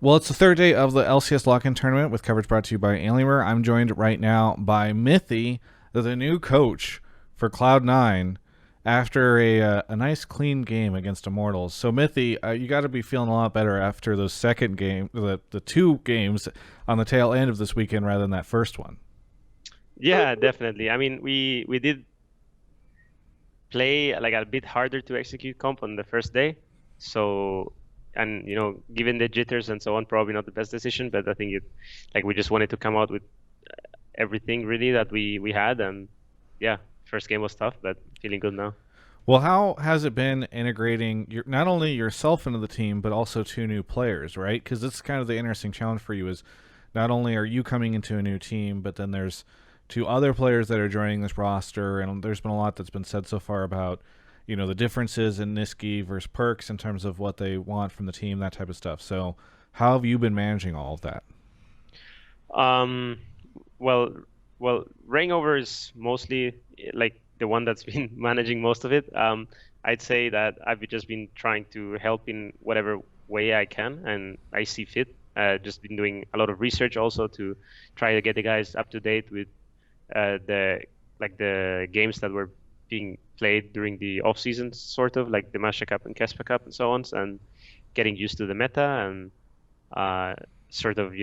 Well, it's the third day of the LCS Lock-In Tournament with coverage brought to you by Alienware. I'm joined right now by Mithy, the new coach for Cloud9, after a nice clean game against Immortals. So, Mithy, you got to be feeling a lot better after those second game, the two games on the tail end of this weekend rather than that first one. Yeah, definitely. I mean, we did play like a bit harder to execute comp on the first day. So, and given the jitters and so on, probably not the best decision, but I think we just wanted to come out with everything really that we had, and yeah, first game was tough, but feeling good now. Well, how has it been integrating not only yourself into the team, but also two new players, right? Because this is kind of the interesting challenge for you is not only are you coming into a new team, but then there's two other players that are joining this roster, and there's been a lot that's been said so far about, the differences in Niski versus Perks in terms of what they want from the team, that type of stuff. So how have you been managing all of that? Um, well, well, Rangover is mostly like the one that's been managing most of it. I'd say that I've just been trying to help in whatever way I can and I see fit. Just been doing a lot of research also to try to get the guys up to date with the games that were being played during the off season, sort of like the Masha Cup and Kespa Cup and so on, and getting used to the meta and uh, sort of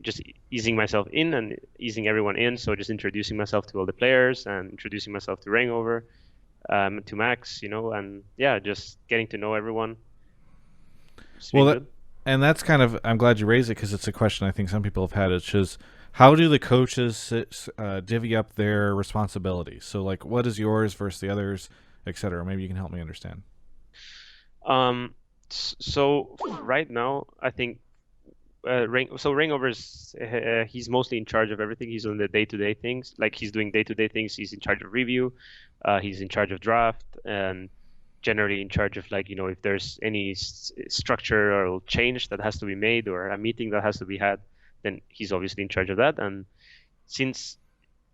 just easing myself in and easing everyone in. So just introducing myself to all the players and introducing myself to Rangover, to Max, and yeah, just getting to know everyone. It's Well, been good. and that's kind of, I'm glad you raised it because it's a question I think some people have had. It's just, how do the coaches divvy up their responsibilities? So, like, what is yours versus the others, etc. Maybe you can help me understand. So right now, I think Rangover's he's mostly in charge of everything. He's on the day-to-day things. Like he's doing day-to-day things. He's in charge of review. He's in charge of draft and generally in charge of if there's any structural change that has to be made or a meeting that has to be had, then he's obviously in charge of that. And since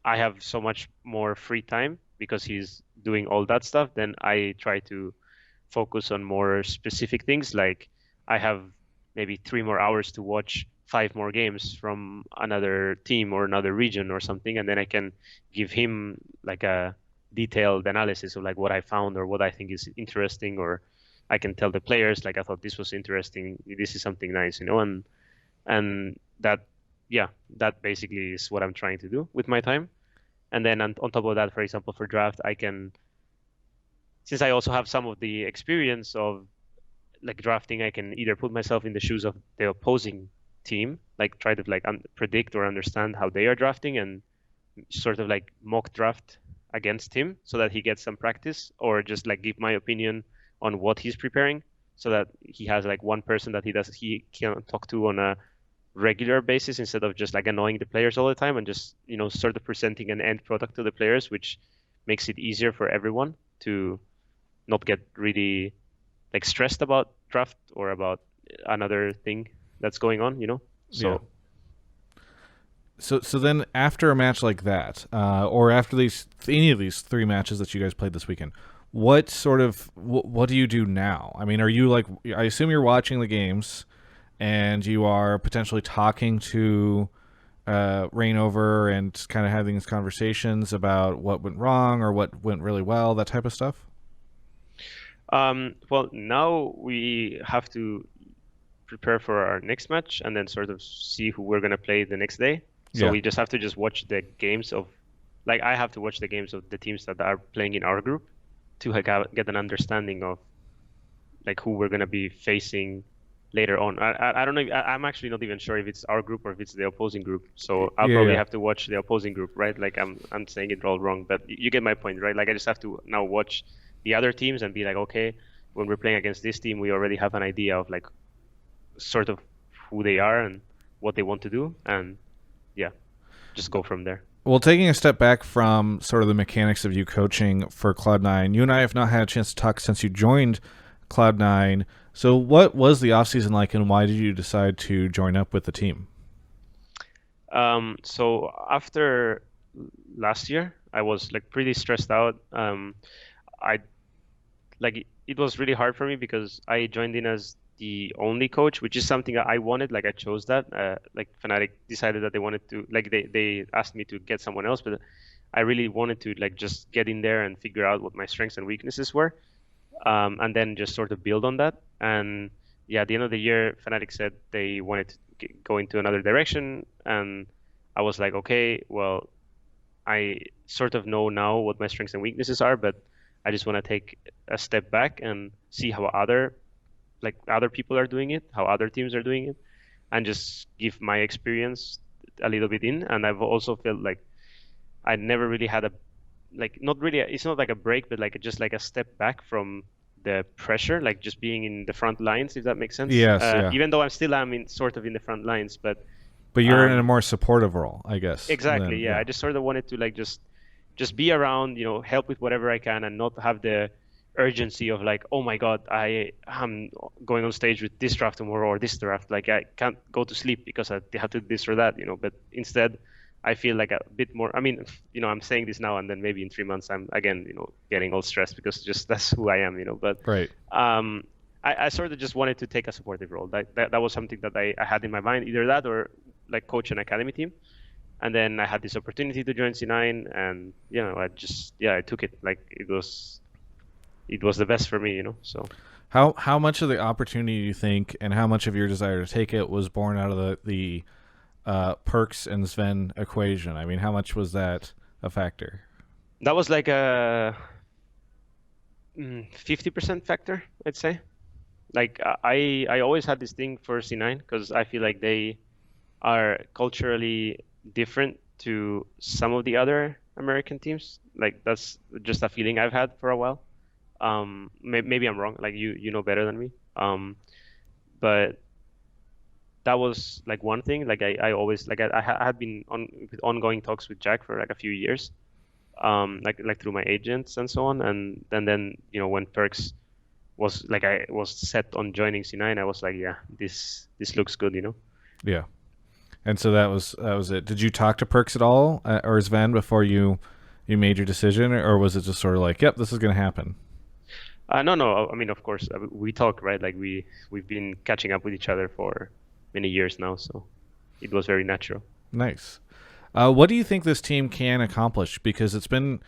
I have so much more free time because he's doing all that stuff, then I try to focus on more specific things. Like I have maybe 3 more hours to watch 5 more games from another team or another region or something, and then I can give him like a detailed analysis of like what I found or what I think is interesting, or I can tell the players like I thought this was interesting, this is something nice, and that yeah, that basically is what I'm trying to do with my time. And then on top of that, for example, for draft, I can, since I also have some of the experience of like drafting, I can either put myself in the shoes of the opposing team, like try to like predict or understand how they are drafting and sort of like mock draft against him so that he gets some practice, or just like give my opinion on what he's preparing so that he has like one person that he can talk to on a regular basis instead of just like annoying the players all the time, and just sort of presenting an end product to the players, which makes it easier for everyone to not get really like stressed about draft or about another thing that's going on. Yeah. So So then after a match like that, or after any of these three matches that you guys played this weekend, what do you do now? I mean, are you like, I assume you're watching the games and you are potentially talking to Rainover and kind of having these conversations about what went wrong or what went really well, that type of stuff? well, now we have to prepare for our next match and then sort of see who we're gonna play the next day. So Yeah. we just have to just watch the games of, like I have to watch the games of the teams that are playing in our group to like get an understanding of like who we're gonna be facing later on. I don't know. I'm actually not even sure if it's our group or if it's the opposing group. So I'll Yeah, probably yeah. have to watch the opposing group, right? Like I'm saying it all wrong, but you get my point, right? Like I just have to now watch the other teams and be like, okay, when we're playing against this team, we already have an idea of like sort of who they are and what they want to do, and yeah, just go from there. Well, taking a step back from sort of the mechanics of you coaching for Cloud9, you and I have not had a chance to talk since you joined Cloud9. So, what was the offseason like, and why did you decide to join up with the team? So after last year, I was like pretty stressed out. I like it was really hard for me because I joined in as the only coach, which is something that I wanted. Like I chose that. Like Fnatic decided that they wanted to, like they asked me to get someone else, but I really wanted to like just get in there and figure out what my strengths and weaknesses were, and then just sort of build on that. And yeah, at the end of the year, Fnatic said they wanted to go into another direction, and I was like, okay, well, I sort of know now what my strengths and weaknesses are, but I just want to take a step back and see how other people are doing it, how other teams are doing it, and just give my experience a little bit in. And I've also felt like I never really had a like not really it's not like a break, but like just like a step back from the pressure, like just being in the front lines, if that makes sense. Yes, yeah. Even though I'm in sort of in the front lines, but But you're in a um, more supportive role, I guess. exactly, Than, yeah. yeah. I just sort of wanted to like just be around, help with whatever I can, and not have the urgency of like, oh my God, I'm going on stage with this draft tomorrow or this draft. Like I can't go to sleep because I have to do this or that. But instead, I feel like a bit more. I mean, I'm saying this now, and then maybe in 3 months I'm again, getting all stressed because just that's who I am. But Right. I sort of just wanted to take a supportive role. That was something that I had in my mind, either that or like coach an academy team. And then I had this opportunity to join C9, and I took it. Like it was the best for me. So How much of the opportunity do you think, and how much of your desire to take it, was born out of the Perks and Sven equation? I mean, how much was that a factor? that was like a 50% factor, I'd say. Like I always had this thing for C9 because I feel like they are culturally different to some of the other American teams. Like that's just a feeling I've had for a while. Maybe I'm wrong. Like you know better than me. But that was like one thing. Like I always like I had been on with ongoing talks with Jack for like a few years, like through my agents and so on. And then when Perks was like I was set on joining C9, I was like, yeah, this looks good. Yeah. And so that was it. Did you talk to Perks at all, or Sven, before you made your decision, or was it just sort of like, yep, this is going to happen? No. I mean, of course, we talk, right? Like we've been catching up with each other for many years now, so it was very natural. Nice. What do you think this team can accomplish? Because it's been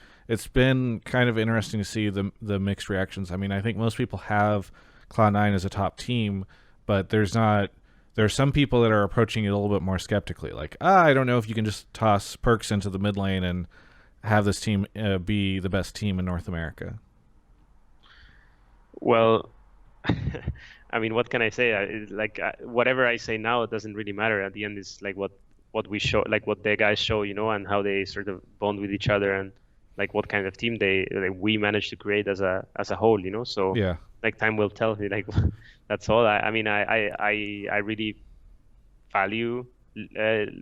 kind of interesting to see the mixed reactions. I mean, I think most people have Cloud9 as a top team, but there are some people that are approaching it a little bit more skeptically. Like, I don't know if you can just toss Perks into the mid lane and have this team be the best team in North America. Well, I mean, what can I say? Whatever I say now, it doesn't really matter. At the end, it's like what we show, like what the guys show, and how they sort of bond with each other, and like what kind of team we managed to create as a whole, So Yeah. like time will tell. Like that's all. I mean, I really value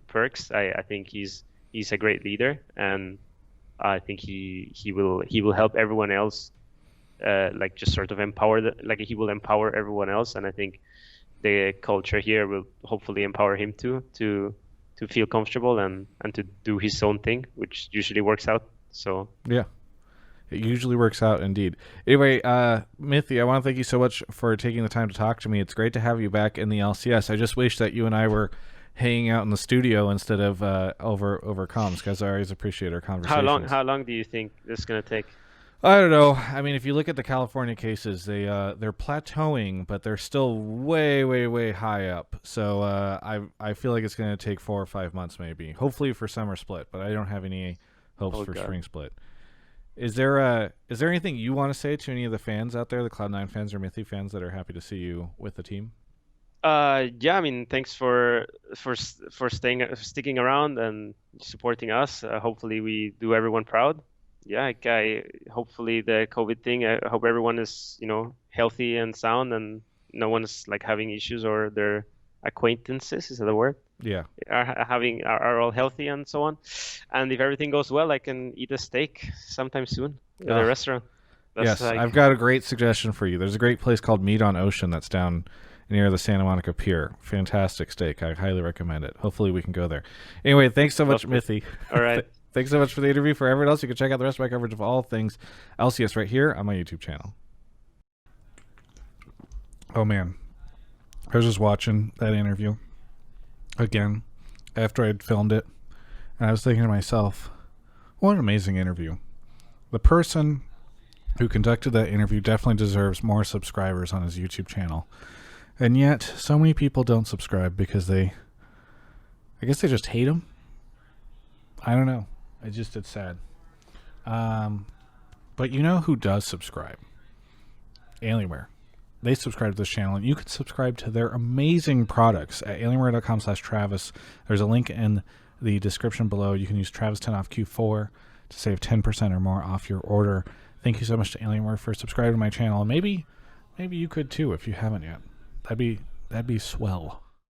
Perks. I think he's a great leader, and I think he will help everyone else. Like just sort of he will empower everyone else, and I think the culture here will hopefully empower him too to feel comfortable and to do his own thing, which usually works out. So Yeah. It usually works out indeed. Anyway, Mithy, I want to thank you so much for taking the time to talk to me. It's great to have you back in the LCS. I just wish that you and I were hanging out in the studio instead of over comms, because I always appreciate our conversations. how long do you think this is gonna take? I don't know. I mean, if you look at the California cases, they're plateauing, but they're still way, way, way high up. So I feel like it's going to take 4 or 5 months, maybe. Hopefully for summer split, but I don't have any hopes for spring split. Is there anything you want to say to any of the fans out there, the Cloud9 fans or Mithy fans that are happy to see you with the team? Yeah, I mean, thanks for sticking around and supporting us. Hopefully we do everyone proud. Yeah, hopefully the COVID thing, I hope everyone is, healthy and sound, and no one's like having issues, or their acquaintances, is that a word? Yeah. Are all healthy and so on. And if everything goes well, I can eat a steak sometime soon at a restaurant. Yes, I've got a great suggestion for you. There's a great place called Meat on Ocean that's down near the Santa Monica Pier. Fantastic steak. I highly recommend it. Hopefully we can go there. Anyway, thanks so much, Mithy. All right. Thanks so much for the interview. For everyone else, you can check out the rest of my coverage of all things LCS right here on my YouTube channel. Oh, man. I was just watching that interview again after I'd filmed it, and I was thinking to myself, what an amazing interview. The person who conducted that interview definitely deserves more subscribers on his YouTube channel. And yet, so many people don't subscribe because I guess they just hate him. I don't know. It's sad. But you know who does subscribe? Alienware. They subscribe to this channel, and you can subscribe to their amazing products at alienware.com/Travis. There's a link in the description below. You can use Travis10 off Q4 to save 10% or more off your order. Thank you so much to Alienware for subscribing to my channel. And maybe you could too if you haven't yet. That'd be swell.